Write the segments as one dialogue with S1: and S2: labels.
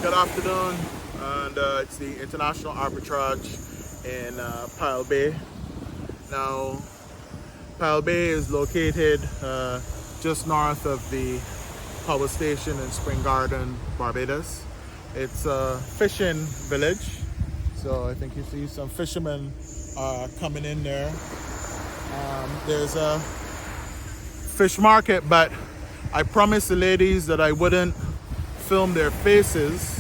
S1: Good afternoon, and it's the International Arbitrage in Pile Bay. Now, Pile Bay is located just north of the power station in Spring Garden, Barbados. It's a fishing village, so I think you see some fishermen coming in there. There's a fish market, but I promised the ladies that I wouldn't film their faces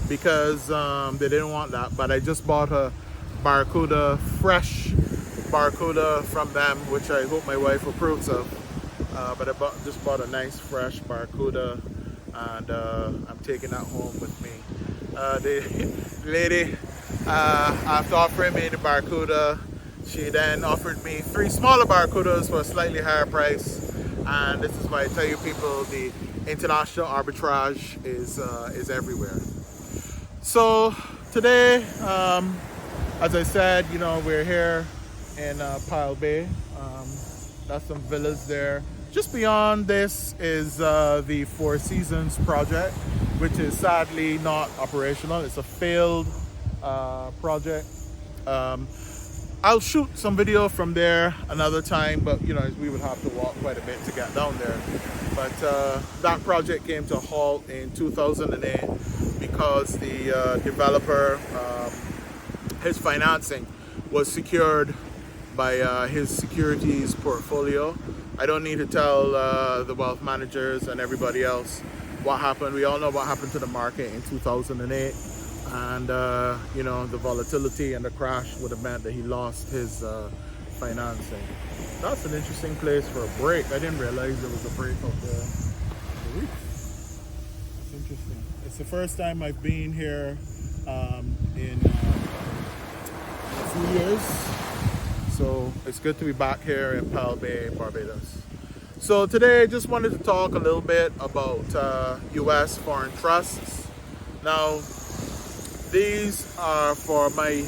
S1: because they didn't want that. But I just bought a barracuda, fresh barracuda from them, which I hope my wife approves of. But I just bought a nice fresh barracuda, and I'm taking that home with me. The lady, after offering me the barracuda, she then offered me 3 smaller barracudas for a slightly higher price. And this is why I tell you people, the international arbitrage is everywhere. So today, as I said, we're here in Pile Bay. That's some villas there. Just beyond this is the Four Seasons project, which is sadly not operational. It's a failed project. I'll shoot some video from there another time, but we would have to walk quite a bit to get down there. But that project came to a halt in 2008 because the developer, his financing was secured by his securities portfolio. I don't need to tell the wealth managers and everybody else what happened. We all know what happened to the market in 2008. And the volatility and the crash would have meant that he lost his financing. That's an interesting place for a break. I didn't realize there was a break out there on the reef. It's interesting. It's the first time I've been here in a few years. So it's good to be back here in Pile Bay, Barbados. So today I just wanted to talk a little bit about US foreign trusts. Now, these are for my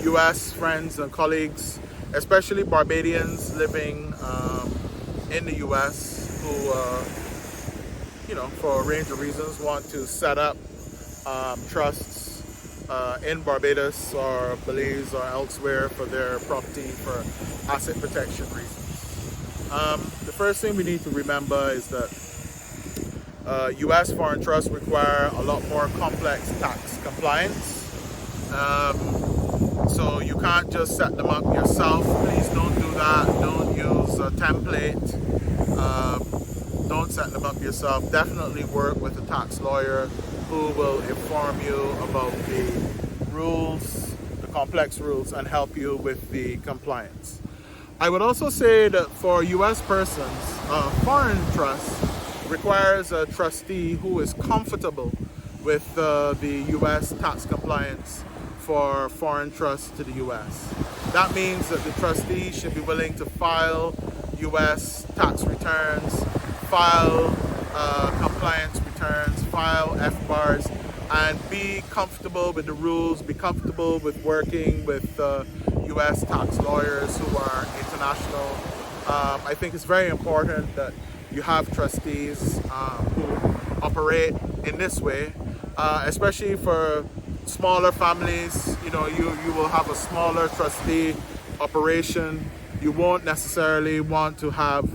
S1: US friends and colleagues, especially Barbadians living in the US who, for a range of reasons want to set up trusts in Barbados or Belize or elsewhere for their property for asset protection reasons. The first thing we need to remember is that US foreign trusts require a lot more complex tax compliance. So you can't just set them up yourself. Please don't do that. Don't use a template. Don't set them up yourself. Definitely work with a tax lawyer who will inform you about the rules, the complex rules, and help you with the compliance. I would also say that for US persons, foreign trust requires a trustee who is comfortable with the US tax compliance for foreign trusts to the US. That means that the trustee should be willing to file US tax returns, file compliance returns, file FBARs, and be comfortable with the rules, be comfortable with working with US tax lawyers who are international. I think it's very important that you have trustees who operate in this way, especially for smaller families. You will have a smaller trustee operation. You won't necessarily want to have,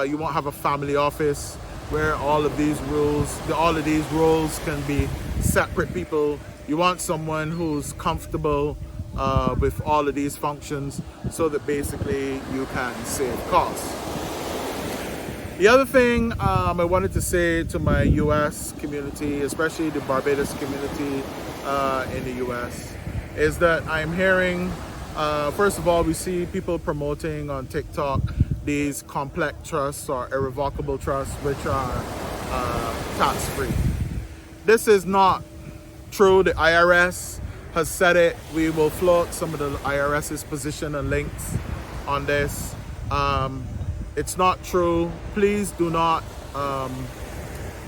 S1: you won't have a family office where all of these roles can be separate people. You want someone who's comfortable with all of these functions so that basically you can save costs. The other thing I wanted to say to my US community, especially the Barbados community in the US, is that I'm hearing, first of all, we see people promoting on TikTok these complex trusts or irrevocable trusts, which are tax-free. This is not true. The IRS has said it. We will float some of the IRS's position and links on this. It's not true. Please do not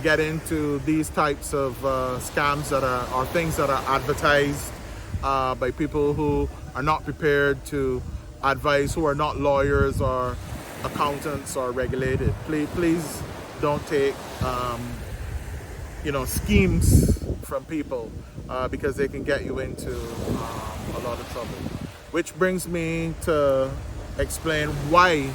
S1: get into these types of scams that are things that are advertised by people who are not prepared to advise, who are not lawyers or accountants or regulated. Please don't take schemes from people because they can get you into a lot of trouble. Which brings me to explain why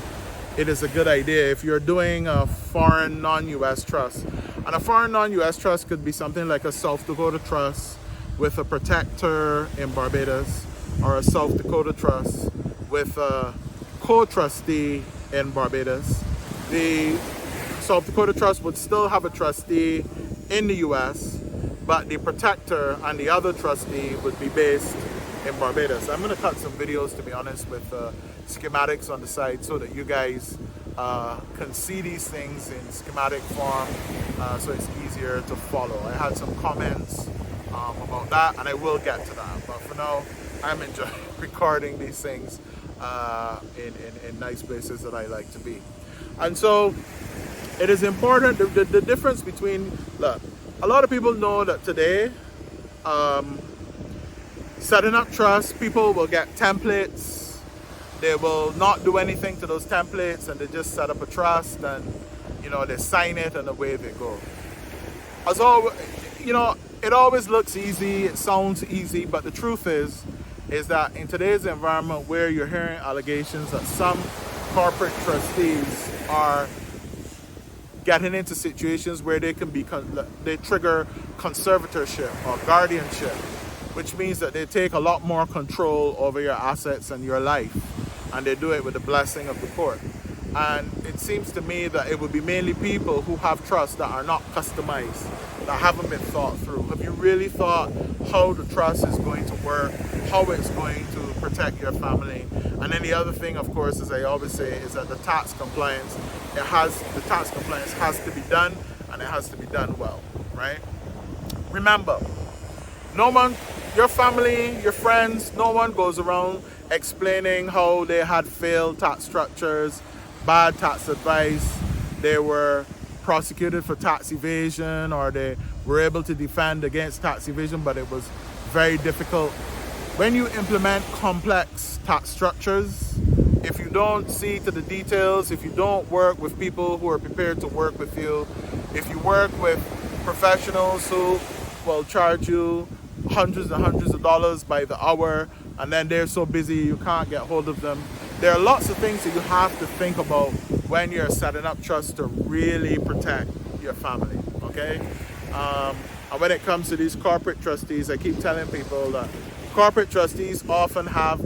S1: it is a good idea if you're doing a foreign non-US trust. And a foreign non-US trust could be something like a South Dakota trust with a protector in Barbados, or a South Dakota trust with a co-trustee in Barbados. The South Dakota trust would still have a trustee in the US, but the protector and the other trustee would be based in Barbados. I'm going to cut some videos, to be honest, with schematics on the side so that you guys can see these things in schematic form, so it's easier to follow. I had some comments about that, and I will get to that, but for now I'm enjoying recording these things in nice places that I like to be. And so it is important, the difference between, look, a lot of people know that today setting up trusts, people will get templates, they will not do anything to those templates, and they just set up a trust, and you know, they sign it and away they go. As always, you know, it always looks easy, it sounds easy, but the truth is that in today's environment where you're hearing allegations that some corporate trustees are getting into situations where they can be, they trigger conservatorship or guardianship, which means that they take a lot more control over your assets and your life, and they do it with the blessing of the court. And it seems to me that it would be mainly people who have trusts that are not customized, that haven't been thought through. Have you really thought how the trust is going to work, how it's going to protect your family? And then the other thing, of course, as I always say, is that the tax compliance has to be done, and it has to be done well, right? Remember, no one, your family, your friends, no one goes around explaining how they had failed tax structures, bad tax advice, they were prosecuted for tax evasion, or they were able to defend against tax evasion, but it was very difficult. When you implement complex tax structures, if you don't see to the details, if you don't work with people who are prepared to work with you, if you work with professionals who will charge you hundreds and hundreds of dollars by the hour, and then they're so busy you can't get hold of them. There are lots of things that you have to think about when you're setting up trusts to really protect your family, okay? And when it comes to these corporate trustees, I keep telling people that corporate trustees often have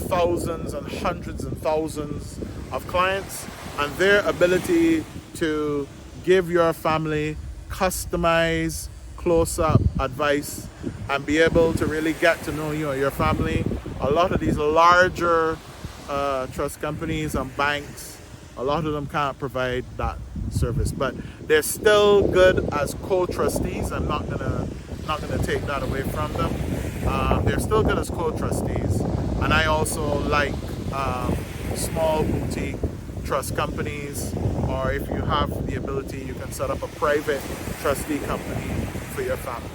S1: thousands and hundreds and thousands of clients, and their ability to give your family customized, close-up advice and be able to really get to know you and your family. A lot of these larger trust companies and banks, a lot of them can't provide that service, but they're still good as co-trustees. I'm not gonna take that away from them. They're still good as co-trustees, and I also like small boutique trust companies, or if you have the ability, you can set up a private trustee company for your family.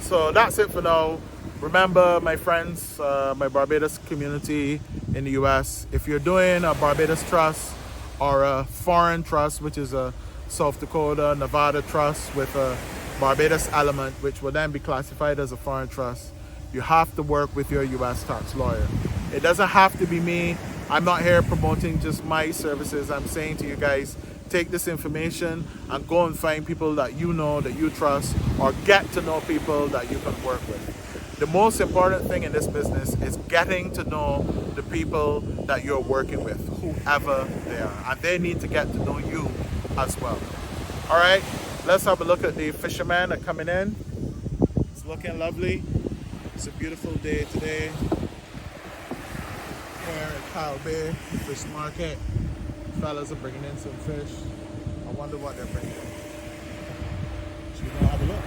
S1: So that's it for now. Remember, my friends, my Barbados community in the US, if you're doing a Barbados trust or a foreign trust, which is a South Dakota, Nevada trust with a Barbados element, which will then be classified as a foreign trust, you have to work with your US tax lawyer. It doesn't have to be me. I'm not here promoting just my services. I'm saying to you guys, take this information and go and find people that you know, that you trust, or get to know people that you can work with. The most important thing in this business is getting to know the people that you're working with, whoever they are, and they need to get to know you as well. All right, let's have a look at the fishermen that are coming in. It's looking lovely. It's a beautiful day today here at Kyle Bay Fish Market. Fellas are bringing in some fish. I wonder what they're bringing in. Should we go have a look?